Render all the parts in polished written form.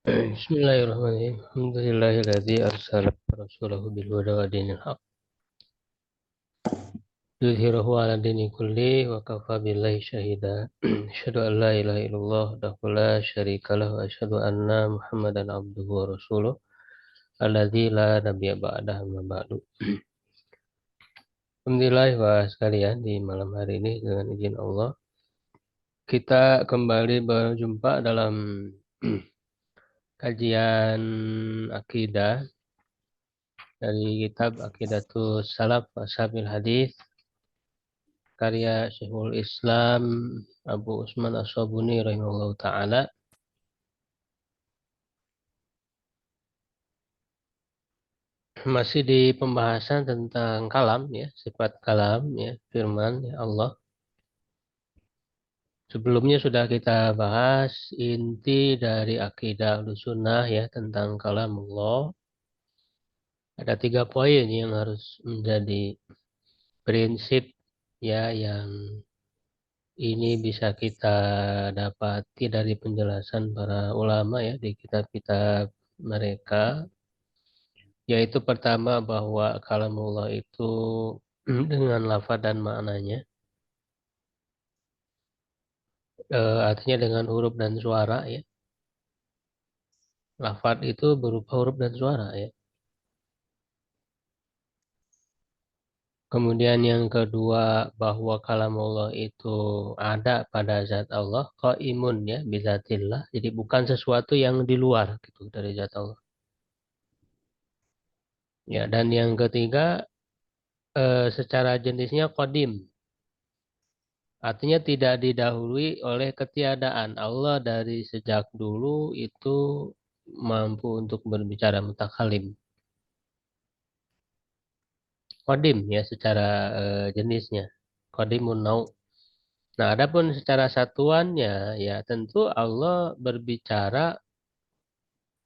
Bismillahirrahmanirrahim. Alhamdulillahilladzi arsala rasulahu bil huda wa dinil haq. Yuzhirahu ala dini kulli wa kafa billahi syahida. Asyhadu an la ilaha illallah wahdahu la syarika lahu wa asyhadu anna Muhammadan abduhu wa rasuluh alladzi la nabiyya ba'dahu amma ba'du. Alhamdulillah wa sekalian di malam hari ini dengan izin Allah kita kembali berjumpa dalam kajian akidah dari kitab Aqidatus Salaf Ashabil Hadis karya Syekhul Islam Abu Utsman Ash-Shabuni rahimahullahu taala. Masih di pembahasan tentang kalam ya, sifat kalam ya, firman ya Allah. Sebelumnya sudah kita bahas inti dari akidah Ahlussunnah ya tentang kalam Allah. Ada 3 poin yang harus menjadi prinsip ya yang ini bisa kita dapati dari penjelasan para ulama ya di kitab-kitab mereka, yaitu pertama bahwa kalamullah itu dengan lafaz dan maknanya, artinya dengan huruf dan suara ya. Lafaz itu berupa huruf dan suara ya. Kemudian yang kedua bahwa kalamullah itu ada pada zat Allah, qaimun ya bizatillah. Jadi bukan sesuatu yang di luar gitu dari zat Allah. Ya, dan yang ketiga secara jenisnya qadim. Artinya tidak didahului oleh ketiadaan. Allah dari sejak dulu itu mampu untuk berbicara mutakalim. Qadim ya secara jenisnya. Qadimun nau'. Nah, adapun secara satuannya ya tentu Allah berbicara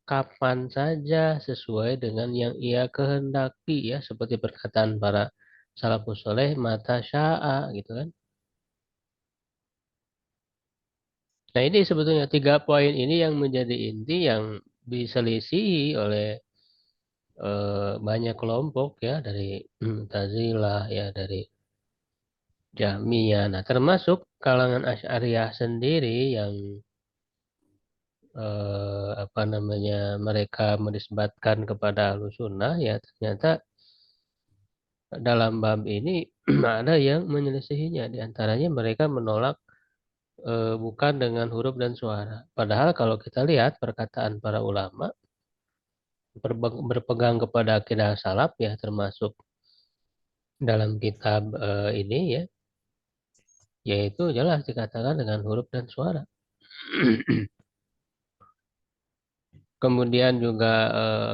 kapan saja sesuai dengan yang ia kehendaki ya seperti perkataan para salafus soleh mata sya'a gitu kan. Nah, ini sebetulnya 3 poin ini yang menjadi inti yang diselisihi oleh banyak kelompok ya dari Mu'tazilah ya dari Jahmiyah. Nah, termasuk kalangan Asy'ariyah sendiri yang apa namanya mereka menisbatkan kepada Ahlussunnah ya ternyata dalam bab ini ada yang menyelisihinya. Di antaranya mereka menolak bukan dengan huruf dan suara. Padahal kalau kita lihat perkataan para ulama berpegang kepada akidah salaf ya termasuk dalam kitab ini ya yaitu jelas dikatakan dengan huruf dan suara. Kemudian juga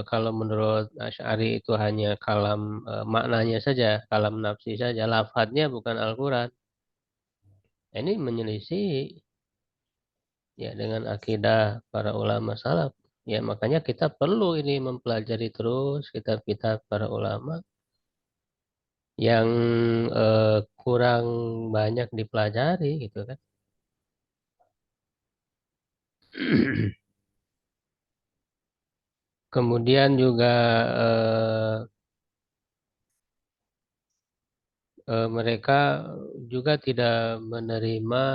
kalau menurut Asy'ari itu hanya kalam maknanya saja, kalam nafsi saja, lafadznya bukan Al-Qur'an. Ini menyelisih ya dengan akidah para ulama salaf. Ya makanya kita perlu ini mempelajari terus kitab-kitab para ulama yang kurang banyak dipelajari gitu kan. Kemudian juga eh, mereka juga tidak menerima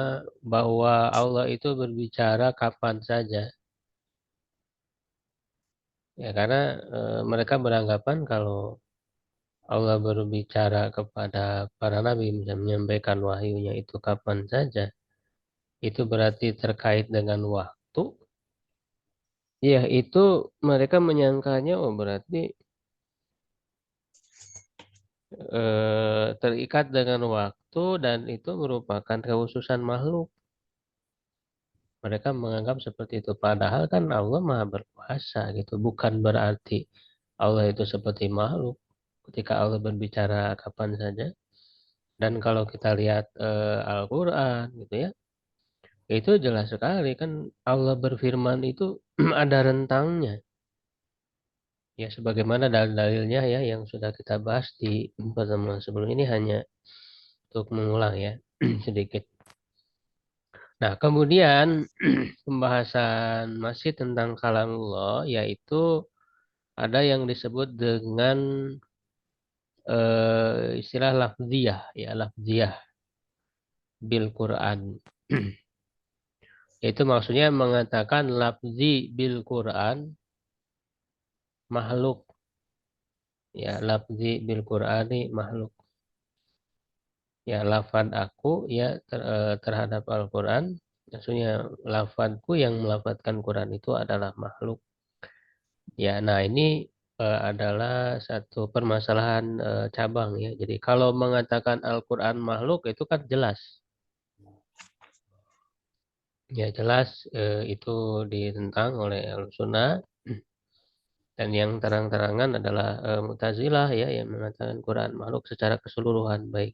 bahwa Allah itu berbicara kapan saja. Ya karena mereka beranggapan kalau Allah berbicara kepada para nabi, misalnya menyampaikan wahyunya itu kapan saja, itu berarti terkait dengan waktu. Ya itu mereka menyangkanya, oh berarti terikat dengan waktu dan itu merupakan kekhususan makhluk. Mereka menganggap seperti itu. Padahal kan Allah Maha berkuasa gitu. Bukan berarti Allah itu seperti makhluk. Ketika Allah berbicara kapan saja. Dan kalau kita lihat Al-Quran gitu ya. Itu jelas sekali kan Allah berfirman itu ada rentangnya. Ya sebagaimana dalil-dalilnya ya yang sudah kita bahas di pertemuan sebelum ini hanya untuk mengulang ya sedikit. Nah, kemudian pembahasan masih tentang kalamullah, yaitu ada yang disebut dengan istilah lafziyah, ya lafziyah bil Quran. Itu maksudnya mengatakan lafzi bil Quran makhluk, ya lafzi bil Qurani makhluk. Ya lafad aku ya terhadap Al-Quran, maksudnya lafadku yang melafadkan Quran itu adalah makhluk. Ya, nah ini adalah satu permasalahan cabang ya. Jadi kalau mengatakan Al-Quran makhluk itu kan jelas. Ya jelas itu ditentang oleh Al-Sunnah, dan yang terang-terangan adalah Mu'tazilah ya yang mengatakan Quran makhluk secara keseluruhan baik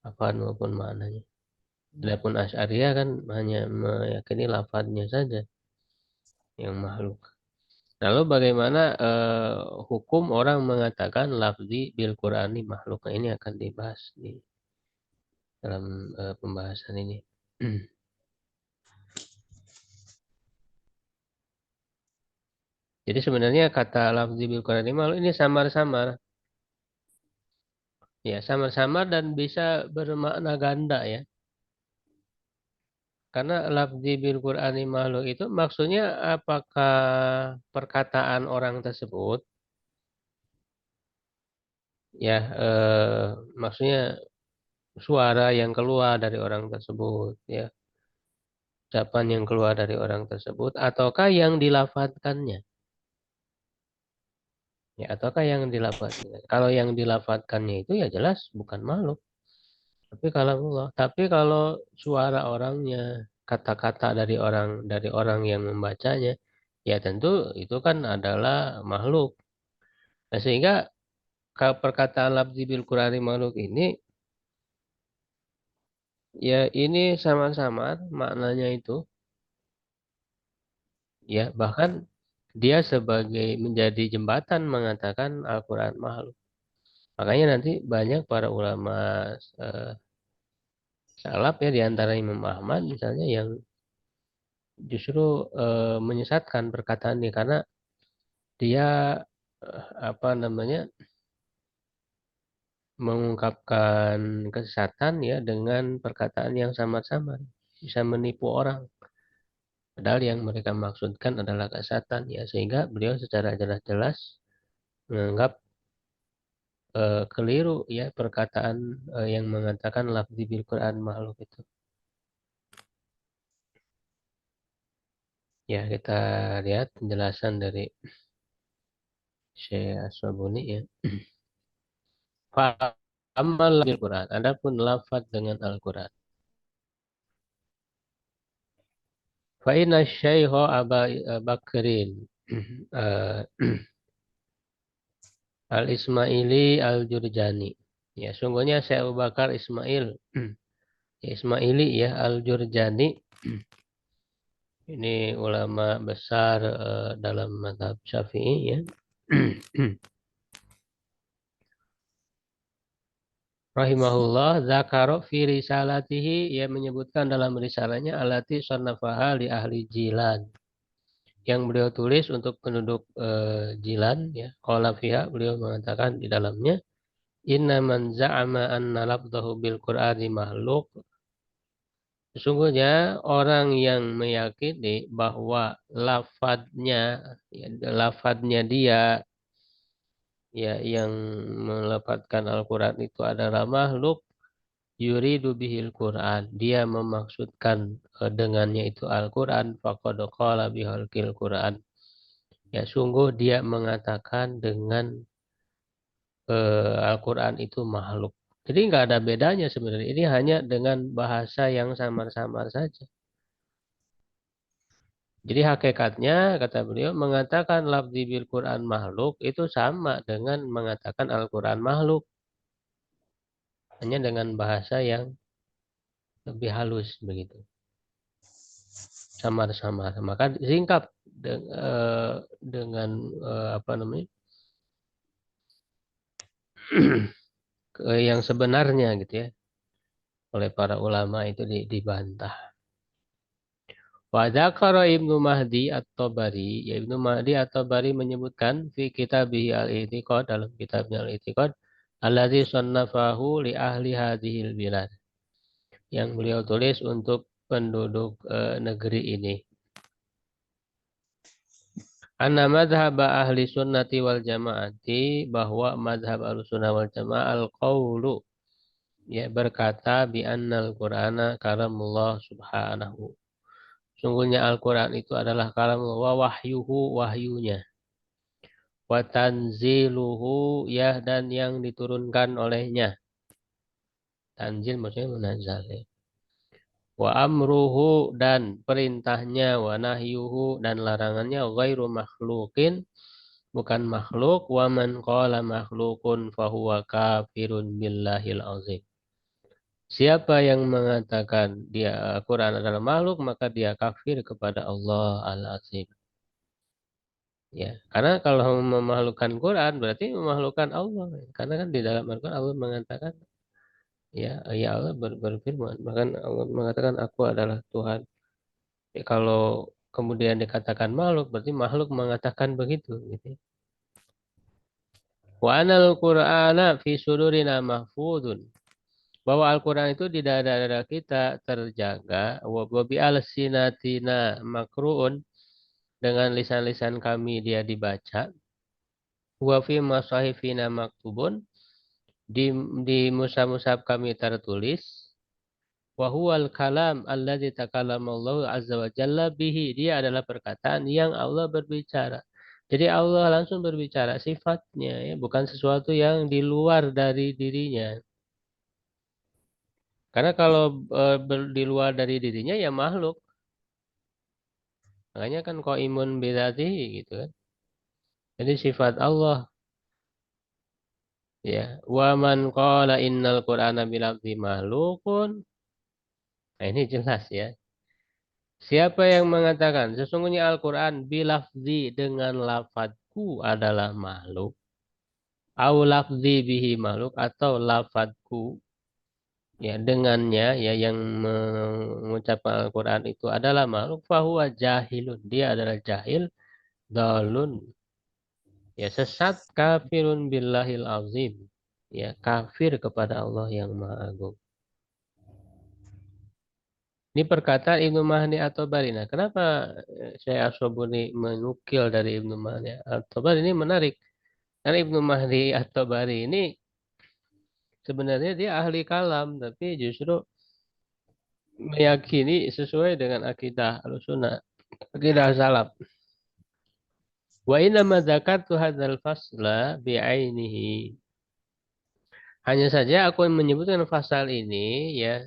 lafaz maupun maknanya. Adapun Asy'ariyah kan hanya meyakini lafadznya saja yang makhluk. Lalu bagaimana hukum orang mengatakan lafzi bil Qur'ani makhluk? Nah, ini akan dibahas di dalam pembahasan ini. Jadi sebenarnya kata lafzi bil Qur'ani makhluk ini samar-samar. Ya, samar-samar dan bisa bermakna ganda ya. Karena lafzi bil Qur'ani makhluk itu maksudnya apakah perkataan orang tersebut ya maksudnya suara yang keluar dari orang tersebut ya, ucapan yang keluar dari orang tersebut ataukah yang dilafadzkannya ya, ataukah yang dilafadzkan. Kalau yang dilafadzkannya itu ya jelas bukan makhluk, tapi kalau suara orangnya, kata-kata dari orang yang membacanya, ya tentu itu kan adalah makhluk. Nah, sehingga perkataan lafzi bil Qur'ani makhluk ini ya ini sama-sama maknanya itu ya, bahkan dia sebagai menjadi jembatan mengatakan Al-Quran makhluk. Makanya nanti banyak para ulama eh, salaf ya, di antara Imam Ahmad misalnya, yang justru menyesatkan perkataan ini karena dia apa namanya, mengungkapkan kesesatan ya dengan perkataan yang samar-samar, bisa menipu orang. Padahal yang mereka maksudkan adalah kesesatan ya, sehingga beliau secara jelas-jelas menganggap keliru ya perkataan yang mengatakan lafzi bil Quran makhluk itu. Ya kita lihat penjelasan dari Syekh As-Sabuni ya. Fa'amal bil Quran. Adapun lafaz dengan Al-Quran. Fa'inna syaiho Aba Bakrin eh, Al-Ismaili Al-Jurjani. Ya, sungguhnya Syekh Abu Bakar Ismaili ya Al-Jurjani. Ini ulama besar dalam mazhab Syafi'i ya. Rahimahullah zakaro fi risalatihi, ia menyebutkan dalam risalahnya alati sannafaha li ahli Jilan, yang beliau tulis untuk penduduk Jilan ya. Qala fiha, beliau mengatakan di dalamnya, inna man za'ama anna lafzahu bil Qur'ani makhluk, sesungguhnya orang yang meyakini bahwa lafadznya ya, lafadznya dia ya yang melafadzkan Al-Quran itu adalah makhluk, yuridu bihil Quran, dia memaksudkan dengannya itu Al-Quran, faqad qala bihalqil Quran, ya sungguh dia mengatakan dengan Al-Quran itu makhluk. Jadi nggak ada bedanya sebenarnya, ini hanya dengan bahasa yang samar-samar saja. Jadi hakikatnya kata beliau, mengatakan lafzi bil Quran makhluk itu sama dengan mengatakan Al-Quran makhluk, hanya dengan bahasa yang lebih halus begitu, samar-samar. Maka singkat dengan apa namanya, yang sebenarnya gitu ya, oleh para ulama itu dibantah. Wa dzakara Ibnu Mahdi At-Tabari, ya Ibnu Mahdi At-Tabari menyebutkan fi kitabih Al-I'tiqad, dalam kitabnya Al-I'tiqad, alladzi sannafahu li ahli hadhil bilad, yang beliau tulis untuk penduduk negeri ini. Anna madhab ahli sunnati wal jamaati, bahwa madhab ahli sunnah wal jamaah al-qawlu, ya berkata bi annal Qur'ana kalamullah subhanahu. Sungguhnya Al-Quran itu adalah kalamullah wa wahyuhu, wahyunya. Wa tanziluhu, ya dan yang diturunkan olehnya. Tanzil maksudnya menazal, ya. Wa amruhu, dan perintahnya. Wa nahyuhu, dan larangannya. Ghairu makhlukin, bukan makhluk. Wa man qala makhlukun fahuwa kafirun billahil azim. Siapa yang mengatakan dia Quran adalah makhluk, maka dia kafir kepada Allah Al-Azim. Ya, karena kalau memakhlukkan Quran berarti memakhlukkan Allah. Karena kan di dalam Al-Quran Allah mengatakan, ya, ya Allah berfirman, bahkan Allah mengatakan aku adalah Tuhan. Ya, kalau kemudian dikatakan makhluk, berarti makhluk mengatakan begitu, gitu. Wa anal Qur'ana fi sudurina mahfudun, bahwa Al-Quran itu di dada-dada kita terjaga. Wa bi alsinatina makruun, dengan lisan-lisan kami dia dibaca. Wa fi masahifina maktubun, di di mushaf-mushaf kami tertulis. Wa huwal kalam alladzi takalamallahu azza wa jalla bihi, dia adalah perkataan yang Allah berbicara. Jadi Allah langsung berbicara sifatnya, ya, bukan sesuatu yang di luar dari dirinya. Karena kalau di luar dari dirinya ya makhluk. Makanya kan qaimun bidzatihi, gitu kan. Jadi sifat Allah, ya. Wa man qala innal qur'ana bilafzi mahlukun. Nah, ini jelas, ya. Siapa yang mengatakan sesungguhnya Al-Quran bilafzi, dengan lafadzku adalah makhluk, au lafzi bihi makhluk, atau lafadzku, ya dengannya, ya yang mengucapkan Al-Quran itu adalah makhluk, fahuwa jahilun, dia adalah jahil, dalun, ya sesat, kafirun billahil azim, ya kafir kepada Allah yang Maha Agung. Ini perkataan Ibnu Mahdi At-Tabari. Nah, kenapa saya Asy'abuni menukil dari Ibnu Mahdi At-Tabari? Ini menarik. Karena Ibnu Mahdi At-Tabari ini sebenarnya dia ahli kalam, tapi justru meyakini sesuai dengan akidah Ahlussunnah, akidah salaf. Wa inna ma dzakartu hadzal fasla bi'ainihi. Hanya saja aku menyebutkan pasal ini, ya,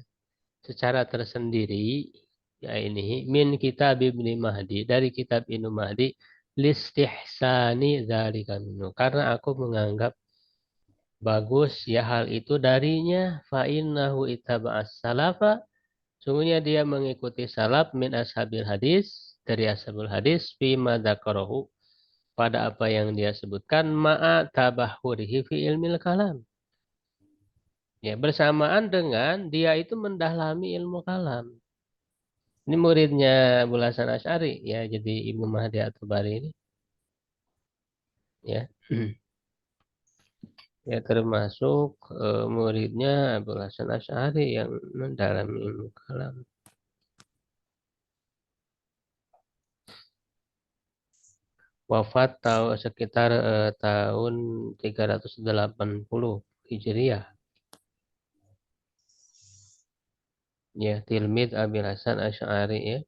secara tersendiri, ya ini min kitab Ibnu Mahdi, dari kitab Ibnu Mahdi, listihsani dzalika minhu, karena aku menganggap bagus ya hal itu darinya. Fa innahu ittaba'as salafa, sungguhnya dia mengikuti salaf min ashabil hadis, dari ashabul hadis, fi madzakarahu, pada apa yang dia sebutkan, ma'a tabahurihi fi ilmil kalam, ya bersamaan dengan dia itu mendalami ilmu kalam. Ini muridnya Abul Hasan Asy'ari, ya, jadi Ibnu Mahdi At-Tabari ini, ya. Ya termasuk muridnya Abul Hasan Asy'ari yang mendalami ilmu kalam. Wafat sekitar tahun 380 Hijriah. Ya, tilmid Abil Hasan Asy'ari, ya.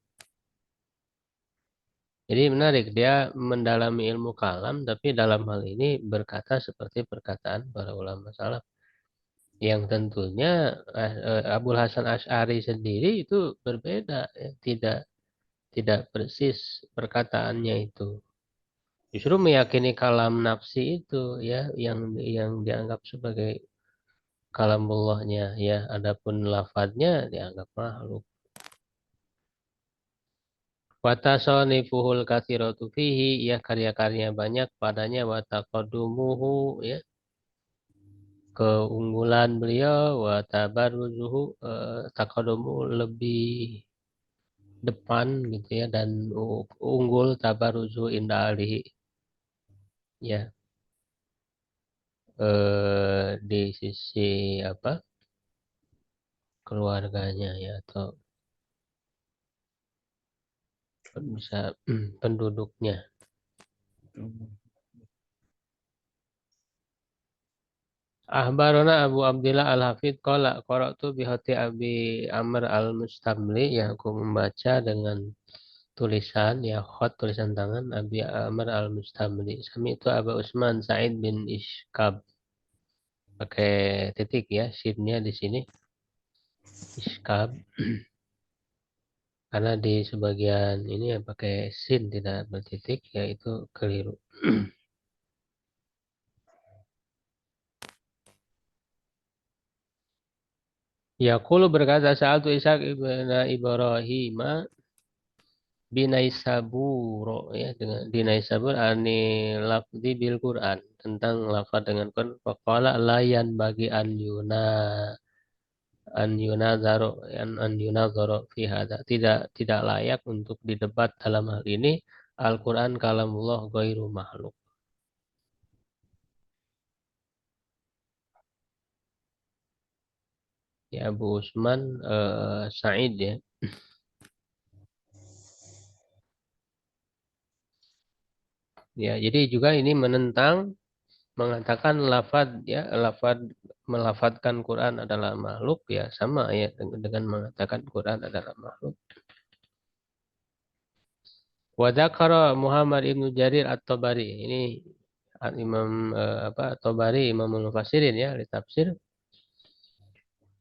Jadi menarik, dia mendalami ilmu kalam, tapi dalam hal ini berkata seperti perkataan para ulama salaf. Yang tentunya Abul Hasan Asy'ari sendiri itu berbeda, ya. Tidak persis perkataannya itu. Justru meyakini kalam nafsi itu, ya, yang dianggap sebagai kalamullahnya, ya. Adapun lafadznya dianggap makhluk. Watasonifuhul katsiratu fihi, ya karya-karya banyak padanya. Wataqaddumuhu, ya keunggulan beliau. Watabarruzuhu, taqaddumu lebih depan gitu ya, dan unggul tabaruzu inda alihi, ya, di sisi apa, keluarganya ya, atau bisa penduduknya. Ahbarona Abu Abdillah Al-Hafidh qala qara'tu bi hati Abi Amr Al-Mustamli, ya aku membaca dengan tulisan ya, khot tulisan tangan Abi Amr Al-Mustamli. Sami itu Abu Usman Said bin Ishkab, pakai titik ya sinnya di sini, Ishkab, karena di sebagian ini ya pakai sin tidak bertitik, ya itu keliru. Yaqulu berkata sa'altu Ishaq ibn Ibrahim Binaisaburo, ya, dengan Binaisabur ani lafzi bil Quran, tentang lafaz dengan Quran, faqala layan bagi an yunazaro fi hadza, tidak layak untuk didebat dalam hal ini. Al-Quran kalamullah ghairu makhluk. Ya, Abu Usman Sa'id ya. Ya, jadi juga ini menentang, mengatakan lafad ya, lafad melafadkan Quran adalah makhluk, ya sama ya dengan mengatakan Quran adalah makhluk. Wa dzakara Muhammad ibnu Jarir At-Tabari. Ini Imam At-Tabari, Imamul Mufassirin ya, di tafsir.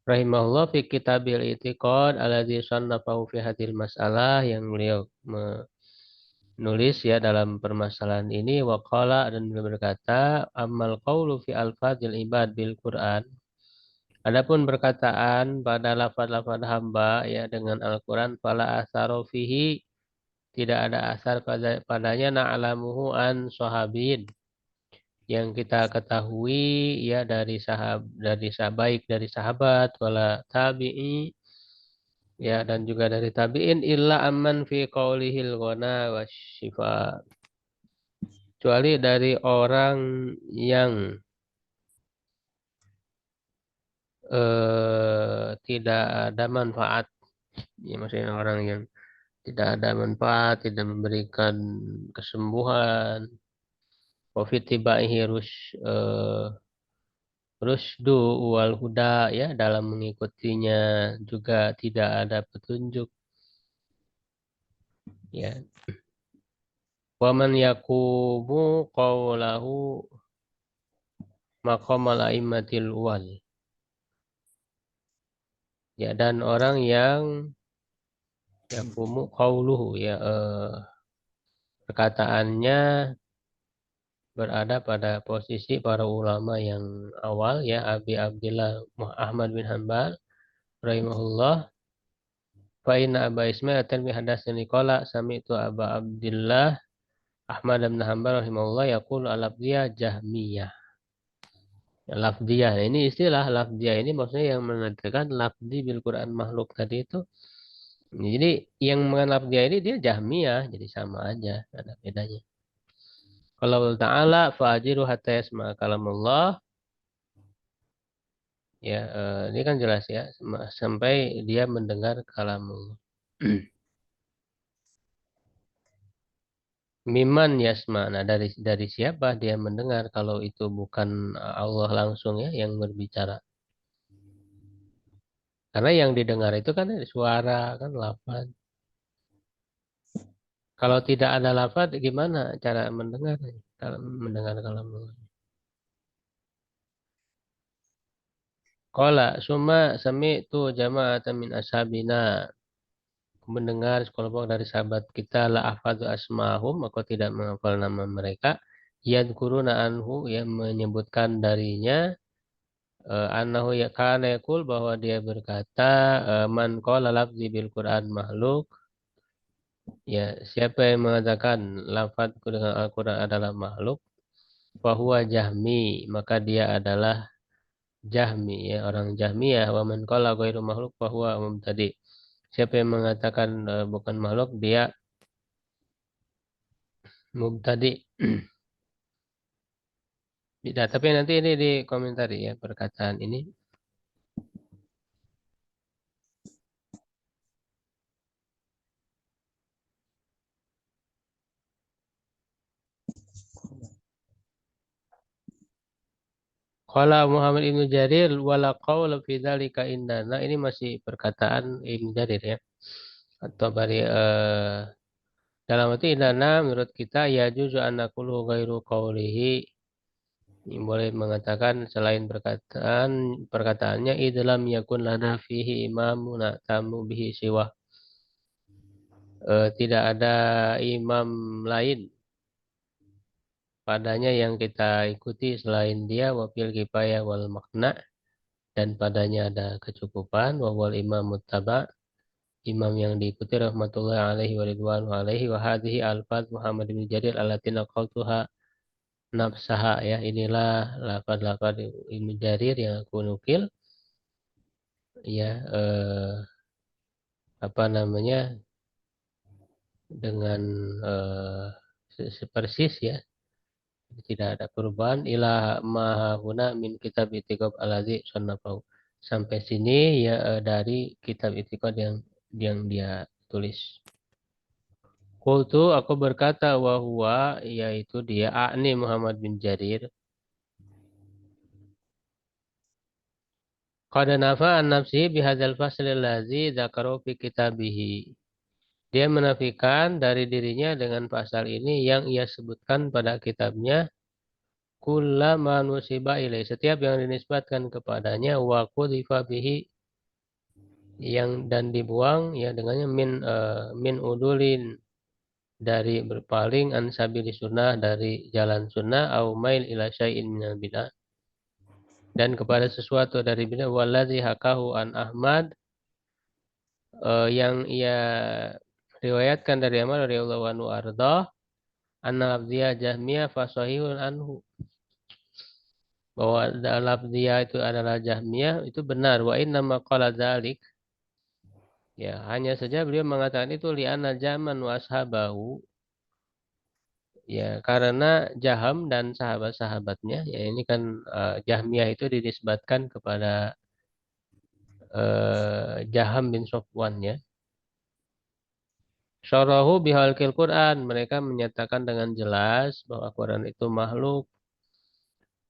Rahimahullah fi kitabil itiqad alladzi sannafahu fi hadil mas'alah, yang beliau menulis ya dalam permasalahan ini, waqala, dan beliau berkata, amal qawlu fi alfadil ibad bil Quran. Adapun perkataan pada lafaz-lafaz hamba ya dengan Al-Quran, fala asaro fihi, tidak ada asar padanya, na'lamuhu an sahabin, yang kita ketahui ya dari baik dari sahabat, wala tabi'i, ya, dan juga dari tabi'in, illa amman fi qaulihil ghana wasyifa, kecuali dari orang yang tidak ada manfaat, ya, maksudnya orang yang tidak ada manfaat, tidak memberikan kesembuhan. Wafit tibaihi rusdu wal huda, ya, dalam mengikutinya juga tidak ada petunjuk, ya. Waman yakumu qawlahu maqamal a'immatil wal, ya, dan orang yang yakumu qawluhu, ya, perkataannya berada pada posisi para ulama yang awal, ya, Abi Abdillah Ahmad bin Hanbal rahimahullah. Fa inna Aba Ismail at-Tirmidzi hadatsani qala sami'tu Aba Abdillah Ahmad bin Hanbal rahimahullah yaqul al-lafziyah jahmiyah. Ya, lafziyah. Nah, ini istilah lafziyah ini maksudnya yang mengatakan lafzi bil Quran makhluk tadi itu. Jadi yang mengatakan lafziyah ini dia jahmiyah, jadi sama aja, nggak ada bedanya. Kalau Allah Ta'ala fa'ajiru hatta yasma kalamullah, ya, ini kan jelas ya, sampai dia mendengar kalamullah. Miman yasma. Nah, dari siapa dia mendengar kalau itu bukan Allah langsung ya yang berbicara? Karena yang didengar itu kan suara, kan lafaz. Kalau tidak ada lafaz, gimana cara mendengar? Kalau mendengar kalamullah. Qala summa sami'tu jama'atan min ashabina. Mendengar sekelompok dari sahabat kita, la ahfadzu asmahum, aku tidak menghafal nama mereka. Yadkuruna anhu, yang menyebutkan darinya, annahu ya kana yaqul, bahwa dia berkata, man qala lafzi bil Quran makhluk, ya, siapa yang mengatakan lafadzku dengan Al-Quran adalah makhluk, fahuwa jahmi, maka dia adalah jahmi, ya, orang jahmiyah. Wa man qala ghairu makhluk fahuwa mubtadi. Siapa yang mengatakan bukan makhluk, dia mubtadi. Tidak, tapi nanti ini di komentar ya perkataan ini. Qala Muhammad Ibnu Jarir wala qaula fi dzalika indana. Ini masih perkataan Ibnu Jarir ya. Atau bari dalam arti indana menurut kita ya juzu anakulu ghairu qaulihi. Ini boleh mengatakan selain perkataannya idlam yakun lana fihi imamuna tamu bihi siwa. Tidak ada imam lain padanya yang kita ikuti selain dia wafil kifayah wal makna, dan padanya ada kecukupan wawal imam muttaba, imam yang diikuti rahmatullah alaihi wa ridwanu alaihi wa hadhihi alfaz Muhammad bin Jarir allatina qawtuha nafsaha, ya inilah lafaz-lafaz Ibnu Jarir yang aku nukil ya, apa namanya, dengan persis ya, tidak ada perubahan ilah mahuna min kitab itikad aladzi sonnafahu. Sampai sini ya, dari kitab itikad yang dia tulis. Qultu, aku berkata, wa huwa, yaitu dia A'ni Muhammad bin Jarir. Qad nafa an nafsihi bihadzal fasl allazi dzakarahu fi kitabihi. Dia menafikan dari dirinya dengan pasal ini yang ia sebutkan pada kitabnya. Kullama nusiba ilaih, setiap yang dinisbatkan kepadanya, wa qudzifa bihi, yang dan dibuang ya dengannya min udulin, dari berpaling, an sabili sunnah, dari jalan sunnah, au mail ila syai'in minal bid'ah, dan kepada sesuatu dari bid'ah, waladzi hakahu an Ahmad, yang ia riwayatkan dari Ahmad radhiyallahu anhu arda, anna abdiyah jahmiyah fasahihun anhu, bahwa lafziyah itu adalah Jahmiyah itu benar. Wa inna maqala dzalik, ya hanya saja beliau mengatakan itu li'anna Jahman wa ashabahu, ya karena Jaham dan sahabat-sahabatnya, ya ini kan Jahmiyah itu dinisbatkan kepada Jaham bin Sofwan ya. Syarahu bihalqil Quran, mereka menyatakan dengan jelas bahwa Quran itu makhluk.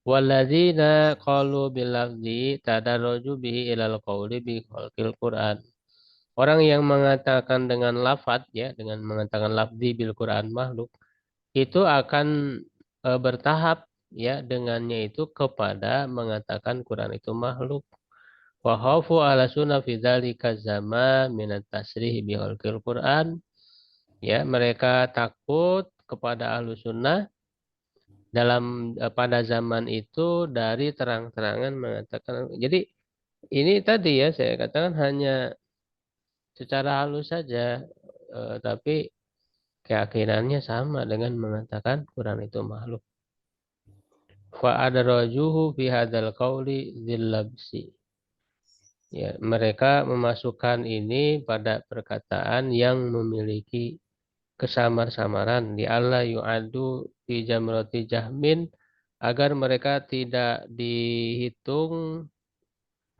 Walladzina qalu bil lafzi tadarraju bihi ilal qawli bi khalqil Quran. Orang yang mengatakan dengan lafaz ya, dengan mengatakan lafzi bil Quran makhluk, itu akan bertahap ya dengannya itu kepada mengatakan Quran itu makhluk. Wa khaufu ala sunnah fi dzalika zaman min at-tasrih bi khalqil Quran. Ya, mereka takut kepada ahlu sunnah dalam pada zaman itu dari terang-terangan mengatakan. Jadi ini tadi ya saya katakan hanya secara halus saja, tapi keyakinannya sama dengan mengatakan Quran itu makhluk. Fa adrajuhu fi hadzal qauli dzillabsi. Ya, mereka memasukkan ini pada perkataan yang memiliki kesamar-samaran di Allah yu'adu fi jamrati jahmin, agar mereka tidak dihitung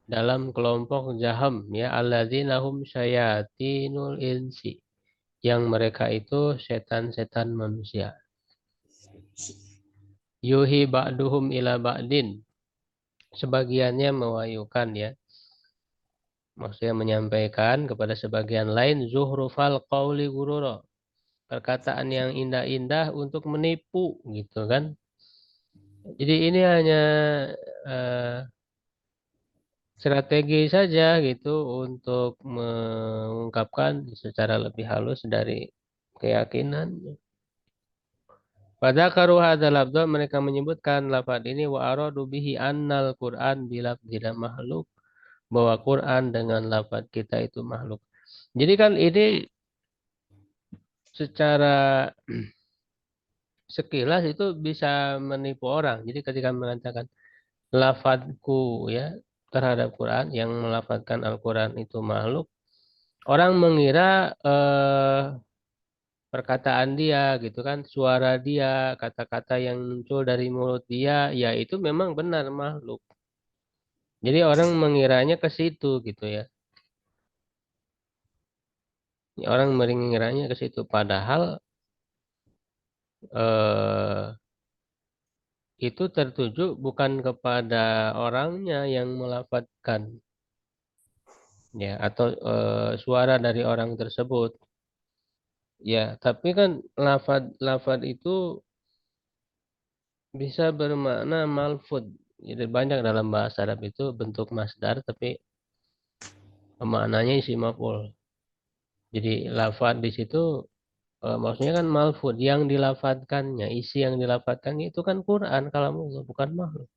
dalam kelompok jaham ya, alladzina hum syayatinul insi, yang mereka itu setan-setan manusia. Yuhi ba'duhum ila ba'din, sebagiannya mewayukan ya, maksudnya menyampaikan kepada sebagian lain, zuhrufal qawli gurura, perkataan yang indah-indah untuk menipu gitu kan. Jadi ini hanya eh, strategi saja gitu untuk mengungkapkan secara lebih halus dari keyakinan. Pada karuh hadzal lafdz, mereka menyebutkan lafaz ini wa aradu bihi annal Qur'an bilafdzil makhluk, bahwa Quran dengan lafaz kita itu makhluk. Jadi kan ini secara sekilas itu bisa menipu orang. Jadi ketika mengatakan lafadzku ya terhadap Quran, yang melafadzkan Al-Quran itu makhluk, Orang mengira perkataan dia gitu kan, suara dia, kata-kata yang muncul dari mulut dia, ya itu memang benar makhluk. Jadi orang mengiranya ke situ gitu ya. Orang mengiranya ke situ. Padahal eh, itu tertuju bukan kepada orangnya yang melafadzkan, ya, atau suara dari orang tersebut. Ya, tapi kan lafad itu bisa bermakna malfud. Jadi banyak dalam bahasa Arab itu bentuk masdar, tapi maknanya isi maf'ul. Jadi lafad di situ maksudnya kan malfud yang dilafadkannya, isi yang dilafadkannya itu kan Quran kalamullah, bukan makhluk.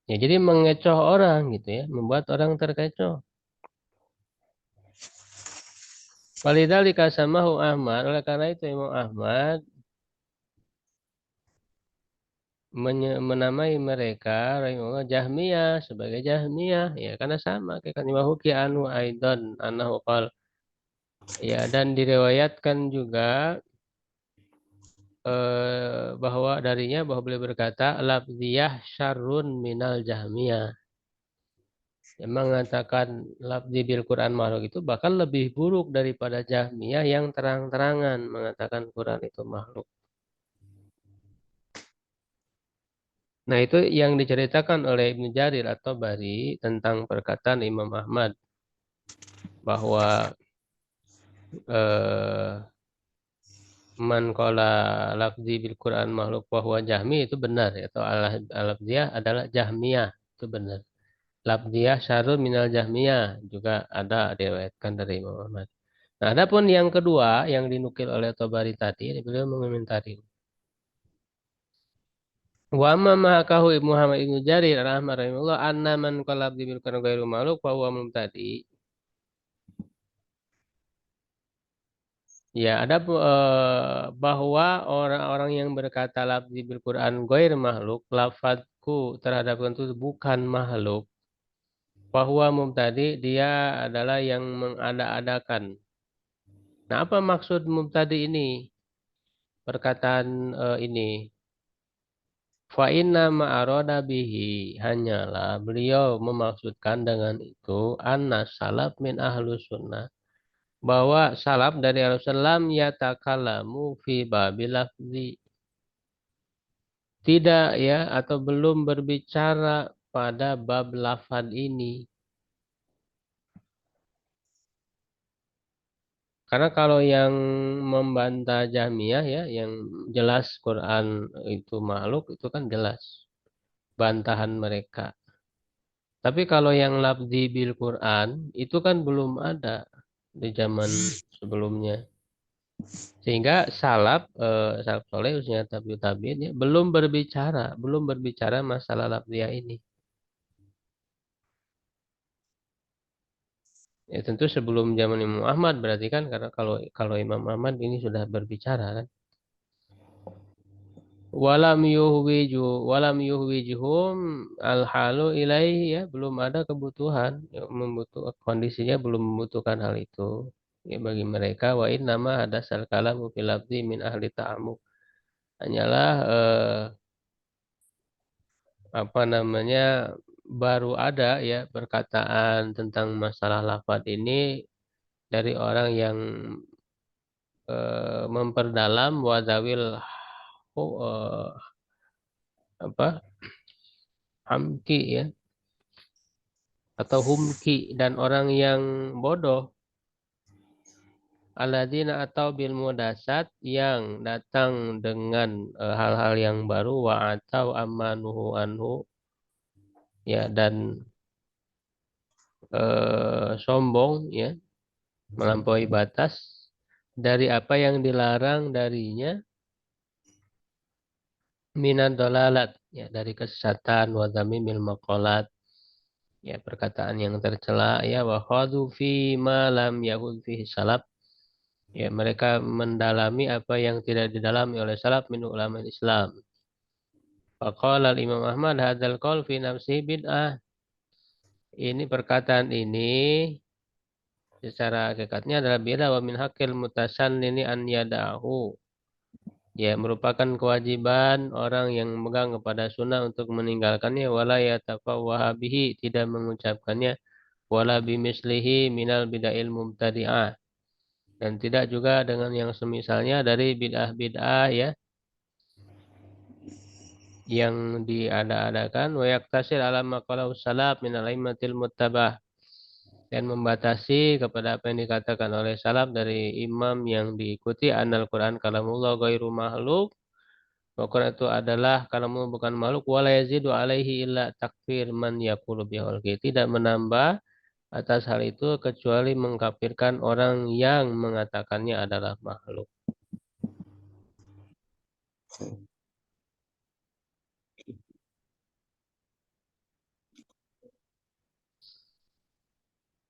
Ya, jadi mengecoh orang gitu ya, membuat orang terkecoh. Walidzalika samahu Ahmad, oleh karena itu Imam Ahmad menamai mereka rahimahullah Jahmiyah sebagai Jahmiyah, ya karena sama kayak kan wa huki anhu aidan annahu qala, ya, dan diriwayatkan juga bahwa darinya bahwa beliau berkata labdiyah syarrun minal Jahmiyah, yang mengatakan labdi bil Quran makhluk itu bahkan lebih buruk daripada Jahmiyah yang terang-terangan mengatakan Quran itu makhluk. Nah, itu yang diceritakan oleh Ibnu Jarir atau Bari tentang perkataan Imam Ahmad bahwa eh, man qala lafzi bil Quran makhluk wa huwa jahmi itu benar ya, atau al-lafziyah adalah jahmiyah itu benar. Lafziyah syarrun minal jahmiyah juga ada diriwayatkan dari Imam Ahmad. Nah, adapun yang kedua yang dinukil oleh Tabari tadi, beliau mengomentari wa amma ma hakahu Ibnu Muhammad Ibnu Jarir rahimahullah anna man qala bil Quran ghairu makhluk fa huwa mubtadi. Ya, ada bahwa orang-orang yang berkata lafzi bil Quran ghair makhluk, lafadzku terhadap itu bukan makhluk. Bahwa mubtadi dia adalah yang mengada-adakan. Nah, apa maksud mubtadi ini? Perkataan ini. Fa inna ma'aroda bihi hanyalah beliau memaksudkan dengan itu anna salaf min ahlus sunnah, bahwa salaf dari Rasulullah yatakalamu fi babil lafzi, tidak ya, atau belum berbicara pada bab lafad ini. Karena kalau yang membantah Jahmiyah ya, yang jelas Quran itu makhluk, itu kan jelas bantahan mereka. Tapi kalau yang labdi bil Quran, itu kan belum ada di zaman sebelumnya. Sehingga salaf soleh usia tabiut tabiin ya, belum berbicara masalah labdiyah ini. Ya tentu sebelum zaman Imam Ahmad berarti kan, karena kalau kalau Imam Ahmad ini sudah berbicara kan. Walam yuhwijuhum al halu ilaihi, ya belum ada kebutuhan, ya, kondisinya belum membutuhkan hal itu. Ya, bagi mereka wa nama ada sal kalamu fil lafzi min ahli ta'amuk, hanyalah apa namanya, baru ada ya perkataan tentang masalah lafaz ini dari orang yang memperdalam wadawil eh, apa hamki ya, atau humki, dan orang yang bodoh, aladina atau bil mudasat yang datang dengan hal-hal yang baru, wa atau amanuhu anhu, ya, dan sombong ya, melampaui batas dari apa yang dilarang darinya, minad dolalat ya, dari kesesatan, wa dzamimil maqalat, ya, perkataan yang tercela, ya, wa khadu fi ma lam yahud fihi salaf, ya, mereka mendalami apa yang tidak didalami oleh salaf min ulama Islam. Faqala al-Imam Ahmad hadzal qaul fi nafsi bid'ah, Ini perkataan ini secara hakikatnya adalah bila wa min haqqil mutasannini an yadahu. Ya, merupakan kewajiban orang yang memegang kepada sunnah untuk meninggalkannya wala yatafawwaha bihi, tidak mengucapkannya wala bimislihi minal bid'ahil mubtadi'ah, dan tidak juga dengan yang semisalnya dari bid'ah-bid'ah ya yang diada-adakan, wa yaktasir ala maqalahu salaf min al-aimmatil muttabah, dan membatasi kepada apa yang dikatakan oleh salaf dari imam yang diikuti, annal Quran kalamullah ghairu makhluk. Al-Quran itu adalah kalamullah, bukan makhluk. Wala yazidu alaihi illa takfir man yaqulu bihulqi, tidak menambah atas hal itu kecuali mengkafirkan orang yang mengatakannya adalah makhluk.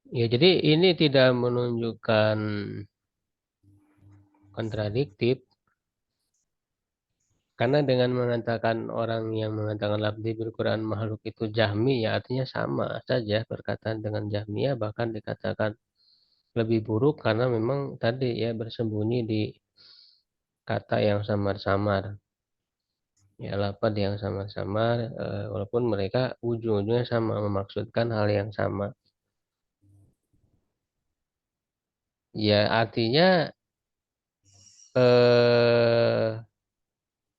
Ya, jadi ini tidak menunjukkan kontradiktif. Karena dengan mengatakan orang yang mengatakan labdi bil Quran makhluk itu Jahmi, ya artinya sama saja perkataan dengan Jahmiyah, bahkan dikatakan lebih buruk karena memang tadi ya bersembunyi di kata yang samar-samar. Ya, lafaz yang samar-samar, walaupun mereka ujung-ujungnya sama, memaksudkan hal yang sama. Ya, artinya eh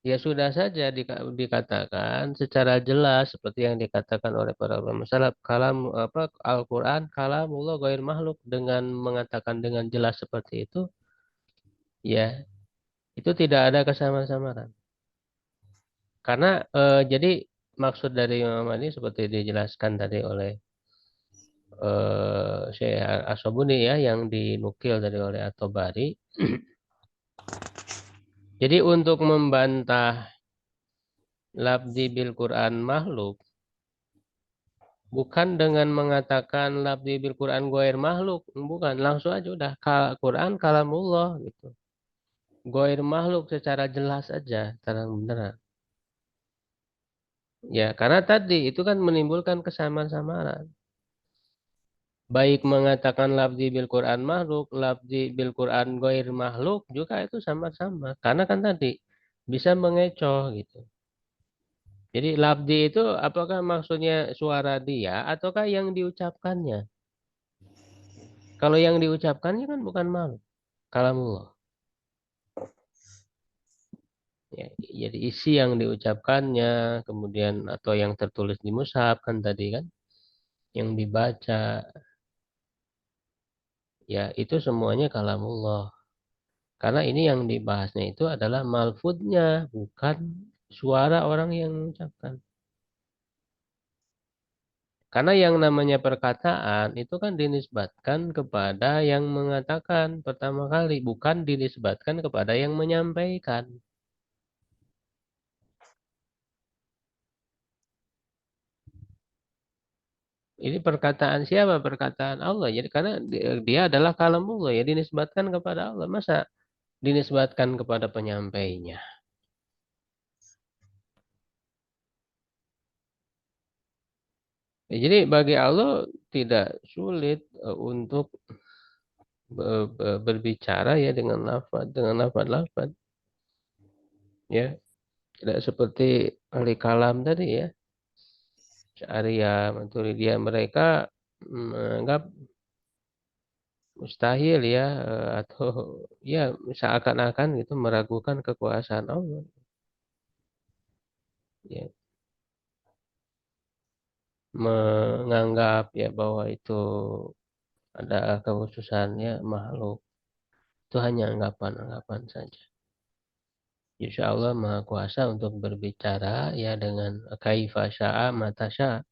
ya sudah saja dikatakan secara jelas seperti yang dikatakan oleh para ulama salaf, kalam apa Al-Qur'an kalamullah ghair makhluk. Dengan mengatakan dengan jelas seperti itu, ya itu tidak ada kesamaan-samaran. Karena jadi maksud dari Imam ini seperti dijelaskan tadi oleh Syekh As-Sabuni ya, yang dinukil dari oleh At-Tabari. Jadi untuk membantah labdi bil Quran makhluk, bukan dengan mengatakan labdi bil Quran goir makhluk, bukan, langsung aja udah Quran kalamullah gitu. Goir makhluk secara jelas aja, terang benerang. Ya, karena tadi itu kan menimbulkan kesamaan-samaran. Baik mengatakan labdi bil Quran makhluk, labdi bil Quran goir makhluk juga itu sama-sama. Karena kan tadi bisa mengecoh gitu. Jadi labdi itu apakah maksudnya suara dia ataukah yang diucapkannya? Kalau yang diucapkannya kan bukan makhluk, kalamullah. Ya, jadi isi yang diucapkannya, kemudian atau yang tertulis di mushaf kan tadi kan, yang dibaca, ya itu semuanya kalamullah. Karena ini yang dibahasnya itu adalah malfudnya, bukan suara orang yang mengucapkan. Karena yang namanya perkataan itu kan dinisbatkan kepada yang mengatakan pertama kali, bukan dinisbatkan kepada yang menyampaikan. Ini perkataan siapa? Perkataan Allah. Jadi karena dia adalah kalamullah, ya dinisbatkan kepada Allah. Masa dinisbatkan kepada penyampainya? Ya, jadi bagi Allah tidak sulit untuk berbicara ya dengan lafaz, dengan lafaz-lafaz. Ya, tidak seperti ahli kalam tadi ya. Syariah, Maturidiyah, mereka menganggap mustahil ya, atau ya seakan-akan gitu meragukan kekuasaan Allah. Ya, menganggap ya bahwa itu ada kekhususannya makhluk, itu hanya anggapan-anggapan saja. Insya Allah Maha Kuasa untuk berbicara ya dengan kaifa sya'a mata sya'a,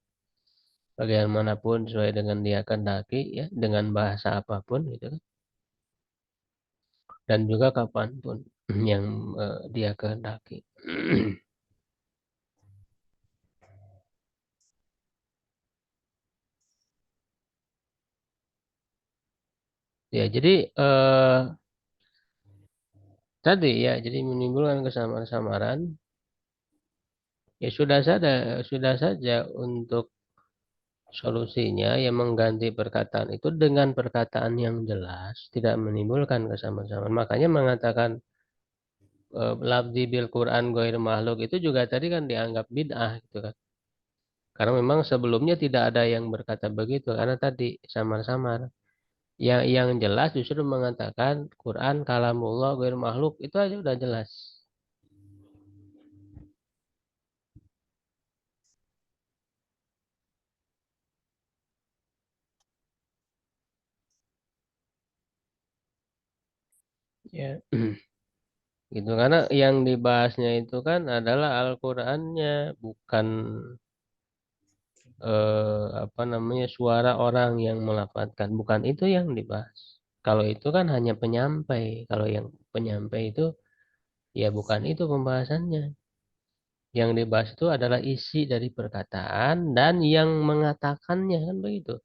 bagaimanapun sesuai dengan dia kehendaki ya, dengan bahasa apapun gitu kan, dan juga kapanpun yang dia kehendaki. Ya, jadi tadi ya, jadi menimbulkan kesamaan-samaran. Ya sudah saja untuk Solusinya yang mengganti perkataan itu dengan perkataan yang jelas, tidak menimbulkan kesamaan-samaan. Makanya mengatakan lafzi bil Quran ghair makhluk itu juga tadi kan dianggap bid'ah gitu kan. Karena memang sebelumnya tidak ada yang berkata begitu karena tadi samar-samar. Yang jelas justru mengatakan Quran kalamullah ghair makhluk itu aja udah jelas. Ya. Gitu karena yang dibahasnya itu kan adalah Al-Qur'annya, bukan apa namanya suara orang yang melafadzkan, bukan itu yang dibahas. Kalau itu kan hanya penyampai, kalau yang penyampai itu ya bukan itu pembahasannya. Yang dibahas itu adalah isi dari perkataan dan yang mengatakannya kan begitu.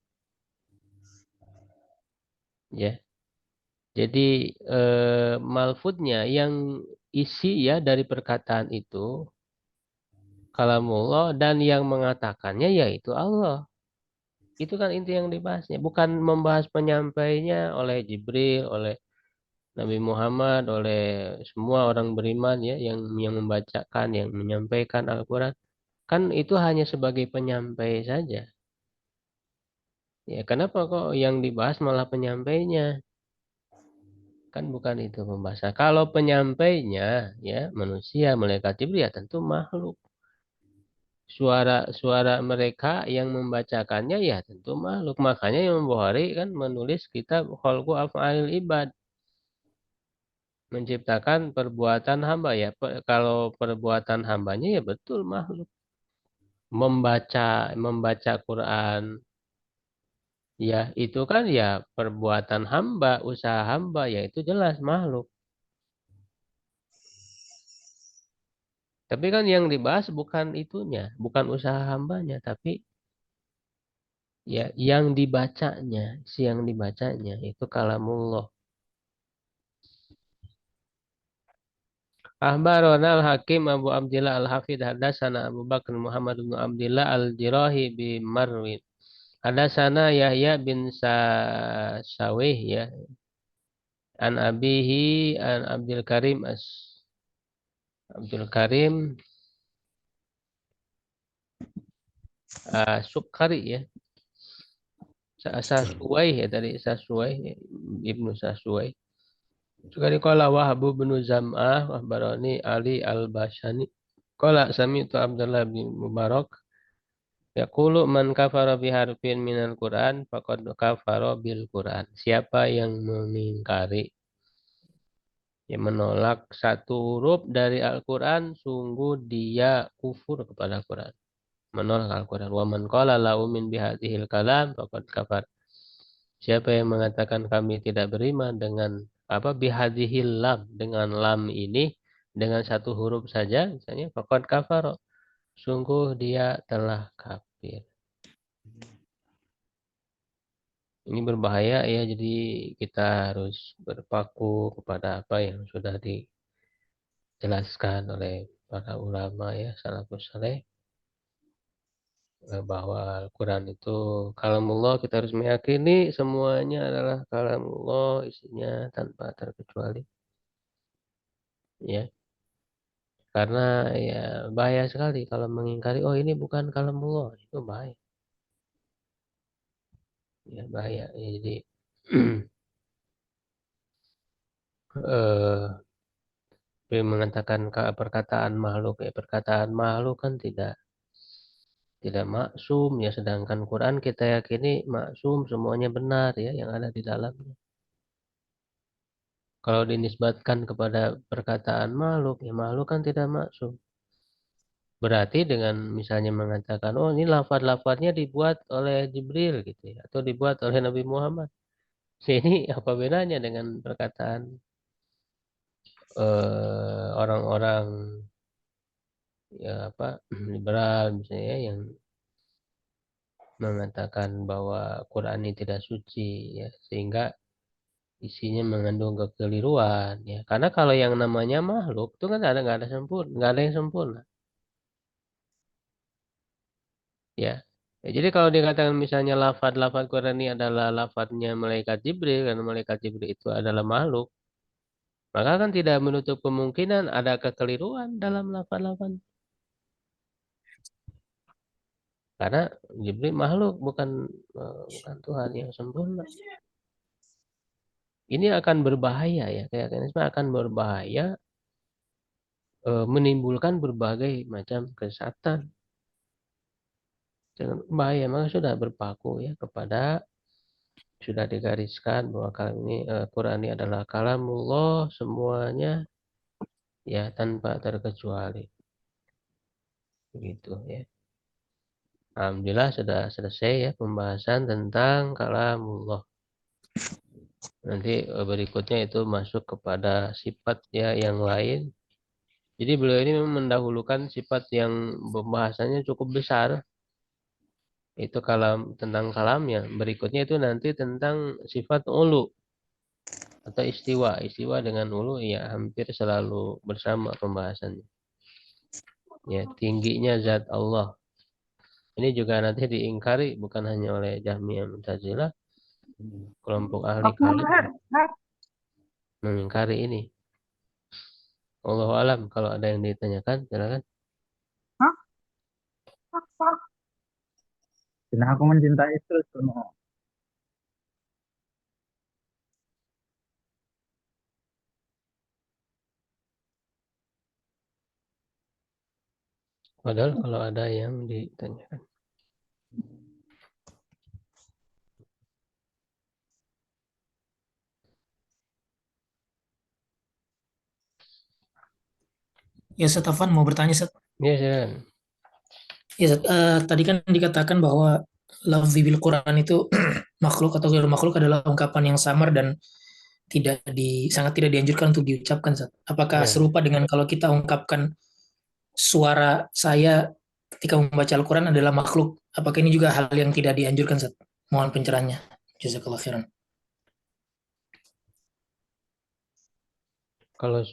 Ya. Jadi malfudnya yang isi ya dari perkataan itu kalamullah dan yang mengatakannya yaitu Allah. Itu kan inti yang dibahasnya, bukan membahas penyampainya oleh Jibril, oleh Nabi Muhammad, oleh semua orang beriman ya yang membacakan, yang menyampaikan Al-Qur'an. Kan itu hanya sebagai penyampai saja. Ya, kenapa kok yang dibahas malah penyampainya? Kan bukan itu pembahasan. Kalau penyampainya ya manusia, malaikat Jibril ya tentu makhluk. Suara-suara mereka yang membacakannya ya tentu makhluk. Makanya Imam Bukhari kan menulis kitab Khalqu Af'alil Ibad, menciptakan perbuatan hamba ya. Kalau perbuatan hambanya ya betul makhluk. Membaca Quran ya itu kan ya perbuatan hamba, usaha hamba ya itu jelas makhluk. Tapi kan yang dibahas bukan itunya, bukan usaha hambanya, tapi ya yang dibacanya, si yang dibacanya itu kalamullah. Akhbarana al-Hakim Abu Abdillah al-Hafidh hadatsana Abu Bakar Muhammad bin Abdillah al-Jirahi bi Marwin. Hadatsana Yahya bin Sawih ya an abihi an Abdul Karim Abdul Karim Sukari ya. Sasuwai ya tadi Sasuwai ya. Ibnu Sasuwai. Sekali qala Wahab bin Zam'ah akhbarani Ali al-Bashani. Qala sami'tu Abdullah bin Mubarak yaqulu man kafara biharfin minal Qur'an faqad kafara bil Qur'an. Siapa yang mengingkari yang menolak satu huruf dari Al-Qur'an sungguh dia kufur kepada Al-Qur'an. Menolak Al-Qur'an. Wa man qala lahu min bihadzihil kalam faqad kafar. Siapa yang mengatakan kami tidak beriman dengan apa bihadzihil lam dengan lam ini dengan satu huruf saja misalnya faqad kafar. Sungguh dia telah kafir. Ini berbahaya ya, jadi kita harus berpaku kepada apa yang sudah dijelaskan oleh para ulama ya, salafus saleh, bahwa Al-Quran itu kalamullah, kita harus meyakini semuanya adalah kalamullah, isinya tanpa terkecuali. Ya, karena ya bahaya sekali kalau mengingkari, oh ini bukan kalamullah, itu bahaya. Ya bahaya. Ya, jadi eh mengatakan perkataan makhluk ya perkataan makhluk kan tidak maksum ya sedangkan Quran kita yakini maksum semuanya benar ya yang ada di dalamnya. Kalau dinisbatkan kepada perkataan makhluk ya makhluk kan tidak maksum. Berarti dengan misalnya mengatakan oh ini lafaz-lafaznya dibuat oleh Jibril gitu ya atau dibuat oleh Nabi Muhammad. Ini apa bedanya dengan perkataan orang-orang ya apa liberal misalnya ya, yang mengatakan bahwa Quran ini tidak suci ya sehingga isinya mengandung kekeliruan ya karena kalau yang namanya makhluk itu kan nggak ada sempurna nggak ada yang sempurna ya Ya, jadi kalau dikatakan misalnya lafadz Quran ini adalah lafadznya malaikat Jibril, karena malaikat Jibril itu adalah makhluk, maka kan tidak menutup kemungkinan ada kekeliruan dalam lafadz. Karena Jibril makhluk, bukan Tuhan yang sempurna. Ini akan berbahaya ya, terorisme akan berbahaya, menimbulkan berbagai macam kesesatan. Jangan bahaya, maka sudah berpaku ya kepada, sudah digariskan bahwa kalam ini, Quran ini adalah kalamullah semuanya ya tanpa terkecuali. Begitu ya. Alhamdulillah sudah selesai ya pembahasan tentang kalamullah. Nanti berikutnya itu masuk kepada sifat ya yang lain. Jadi beliau ini memang mendahulukan sifat yang pembahasannya cukup besar. Itu kalam, tentang kalamnya. Berikutnya itu nanti tentang sifat ulu atau istiwa. Istiwa dengan ulu ya hampir selalu bersama pembahasannya. Ya, tingginya zat Allah. Ini juga nanti diingkari bukan hanya oleh Jahmiyah Mu'tazilah, kelompok ahli kalam mengingkari ini. Allahu alam, kalau ada yang ditanyakan silakan. Dan aku mencintai itu semua. Padahal kalau ada yang ditanyakan. Ya, Ustaz Afwan mau bertanya, Ustaz. Ya, silakan. Ya, Ustaz, tadi kan dikatakan bahwa lafzi bil Quran itu makhluk atau ghairul makhluk adalah ungkapan yang samar dan sangat tidak dianjurkan untuk diucapkan, Ustaz. Apakah Ya. serupa dengan kalau kita ungkapkan suara saya ketika membaca Al-Quran adalah makhluk? Apakah ini juga hal yang tidak dianjurkan, Ustaz? Mohon pencerahannya. Jazakallah khairan. Kalau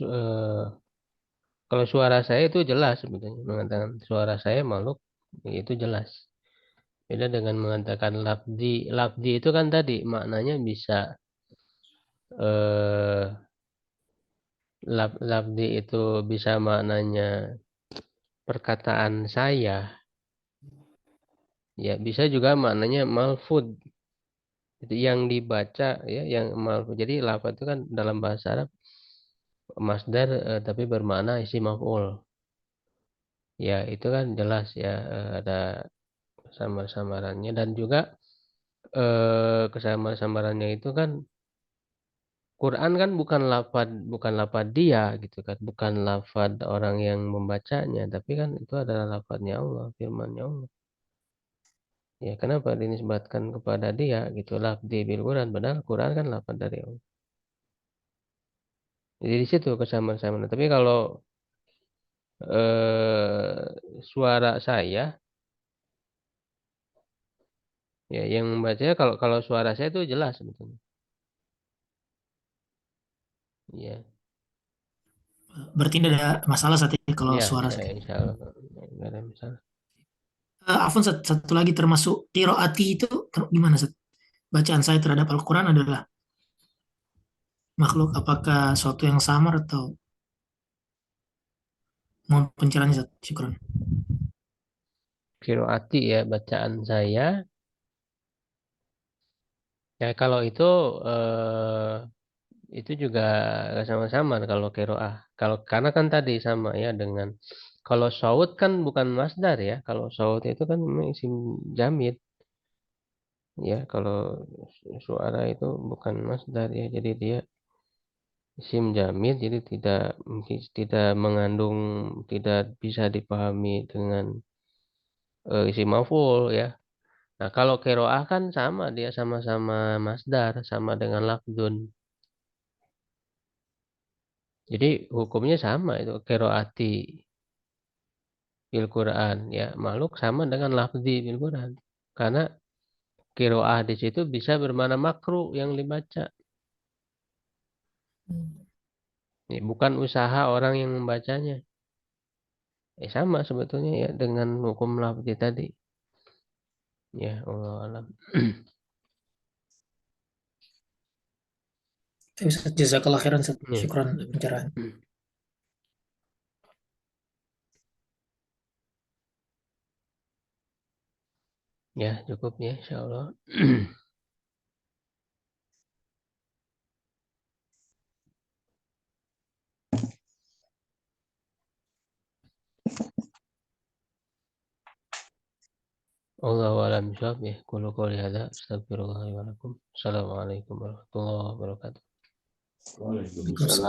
kalau suara saya itu jelas sebetulnya, mengatakan suara saya makhluk itu jelas. Beda dengan mengatakan labdi. Labdi itu kan tadi maknanya bisa, eh, labdi itu bisa maknanya perkataan saya. Ya, bisa juga maknanya malfud. Itu yang dibaca ya, yang malfud. Jadi lafaz itu kan dalam bahasa Arab masdar, tapi bermakna isim maf'ul. Ya, itu kan jelas ya, ada samar-samarannya dan juga kesamar-samarannya itu kan Quran kan bukan lafad dia gitu kan, bukan lafad orang yang membacanya, tapi kan itu adalah lafadnya Allah, firmannya Allah. Ya, kenapa dinisbatkan kepada dia gitu, lafdi bil Quran, padahal Quran kan lafad dari Allah. Jadi di situ kesamaan-samaan. Tapi kalau suara saya ya yang membacanya, kalau kalau suara saya itu jelas sebetulnya. Ya, Berarti tidak ada masalah saat ini kalau ya, suara ya, saya. insya Allah nggak ada masalah. Afwan, satu lagi termasuk kiroati itu gimana, Ustaz? Bacaan saya terhadap Al-Quran adalah makhluk, apakah suatu yang samar atau mohon pencerahannya, Ustaz? Syukran. Kiroati ya bacaan saya. Ya kalau itu juga sama-sama kalau kiroah. Kalau karena kan tadi sama ya dengan, kalau saut kan bukan masdar ya. Kalau saut itu kan memang isim jamid ya. Kalau suara itu bukan masdar ya. Jadi dia isim jamid, jadi tidak mengandung, tidak bisa dipahami dengan isim maf'ul ya. Nah, kalau kiroah kan sama, dia sama-sama masdar, sama dengan lafdun. Jadi hukumnya sama itu, kiroati bil Quran ya, makhluk sama dengan lafzi bil Quran. Karena kiroah di situ bisa bermakna makruh yang dibaca. Ya, bukan usaha orang yang membacanya. Sama sebetulnya ya dengan hukum lafzi tadi. Ya, Allah alam. Ustaz, jazakallah khairan, Ustaz. Ya. Syukran pencerahan. Ya, cukup ya, insya Allah. Allah alam jawab ya. Qulu qouli hadza astagfirullah wa lakum. Assalamualaikum warahmatullahi wabarakatuh. Waalaikumsalam.